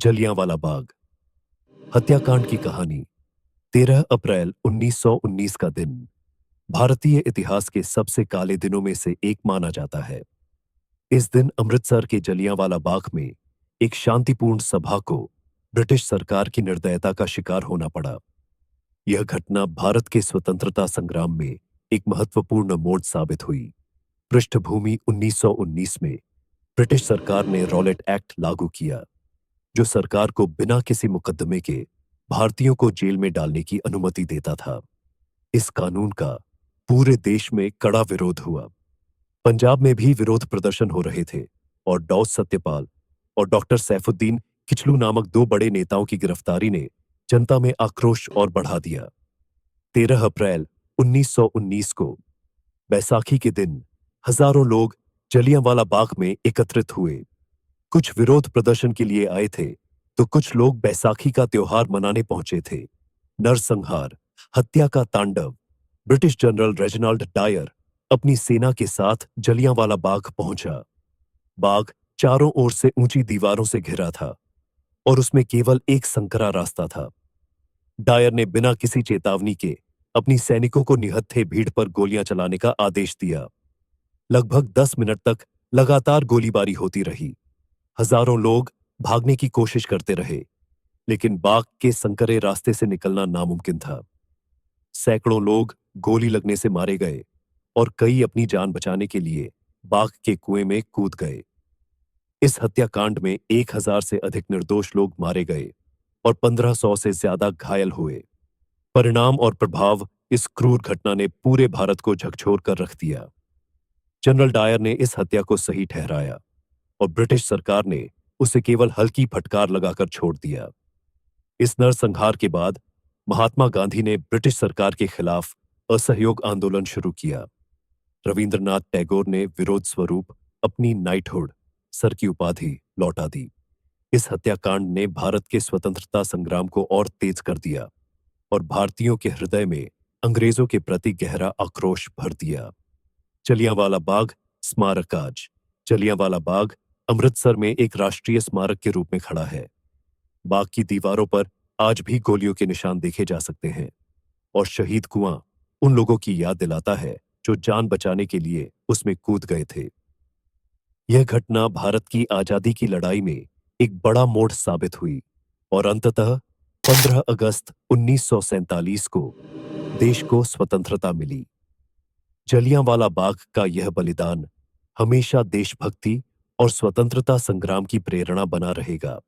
जलियांवाला बाग हत्याकांड की कहानी। 13 अप्रैल 1919 का दिन भारतीय इतिहास के सबसे काले दिनों में से एक माना जाता है। इस दिन अमृतसर के जलियांवाला बाग में एक शांतिपूर्ण सभा को ब्रिटिश सरकार की निर्दयता का शिकार होना पड़ा। यह घटना भारत के स्वतंत्रता संग्राम में एक महत्वपूर्ण मोड़ साबित हुई। पृष्ठभूमि 1919 में ब्रिटिश सरकार ने रॉलेट एक्ट लागू किया, जो सरकार को बिना किसी मुकदमे के भारतीयों को जेल में डालने की अनुमति देता था। इस कानून का पूरे देश में कड़ा विरोध हुआ। पंजाब में भी विरोध प्रदर्शन हो रहे थे और डॉ सत्यपाल और डॉक्टर सैफुद्दीन किचलू नामक दो बड़े नेताओं की गिरफ्तारी ने जनता में आक्रोश और बढ़ा दिया। 13 अप्रैल 1919 को बैसाखी के दिन हजारों लोग जलियांवाला बाग में एकत्रित हुए। कुछ विरोध प्रदर्शन के लिए आए थे तो कुछ लोग बैसाखी का त्योहार मनाने पहुंचे थे। नरसंहार, हत्या का तांडव। ब्रिटिश जनरल रेजिनाल्ड डायर अपनी सेना के साथ जलियांवाला बाग पहुंचा। बाग चारों ओर से ऊंची दीवारों से घिरा था और उसमें केवल एक संकरा रास्ता था। डायर ने बिना किसी चेतावनी के अपनी सैनिकों को निहत्थे भीड़ पर गोलियां चलाने का आदेश दिया। लगभग 10 मिनट तक लगातार गोलीबारी होती रही। हजारों लोग भागने की कोशिश करते रहे, लेकिन बाग के संकरे रास्ते से निकलना नामुमकिन था। सैकड़ों लोग गोली लगने से मारे गए और कई अपनी जान बचाने के लिए बाग के कुएं में कूद गए। इस हत्याकांड में 1000 से अधिक निर्दोष लोग मारे गए और 1500 से ज्यादा घायल हुए। परिणाम और प्रभाव इस क्रूर घटना ने पूरे भारत को झकझोर कर रख दिया। जनरल डायर ने इस हत्या को सही ठहराया और ब्रिटिश सरकार ने उसे केवल हल्की फटकार लगाकर छोड़ दिया। इस नरसंहार के बाद महात्मा गांधी ने ब्रिटिश सरकार के खिलाफ असहयोग आंदोलन शुरू किया। रविंद्रनाथ टैगोर ने विरोध स्वरूप अपनी नाइटहुड, सर की उपाधि, लौटा दी। इस हत्याकांड ने भारत के स्वतंत्रता संग्राम को और तेज कर दिया और भारतीयों के हृदय में अंग्रेजों के प्रति गहरा आक्रोश भर दिया। जलियांवाला बाग स्मारक आज जलियांवाला बाग अमृतसर में एक राष्ट्रीय स्मारक के रूप में खड़ा है। बाग की दीवारों पर आज भी गोलियों के निशान देखे जा सकते हैं और शहीद कुआं उन लोगों की याद दिलाता है जो जान बचाने के लिए उसमें कूद गए थे। यह घटना भारत की आजादी की लड़ाई में एक बड़ा मोड़ साबित हुई और अंततः 15 अगस्त 1947 को देश को स्वतंत्रता मिली। जलियांवाला बाग का यह बलिदान हमेशा देशभक्ति और स्वतंत्रता संग्राम की प्रेरणा बना रहेगा।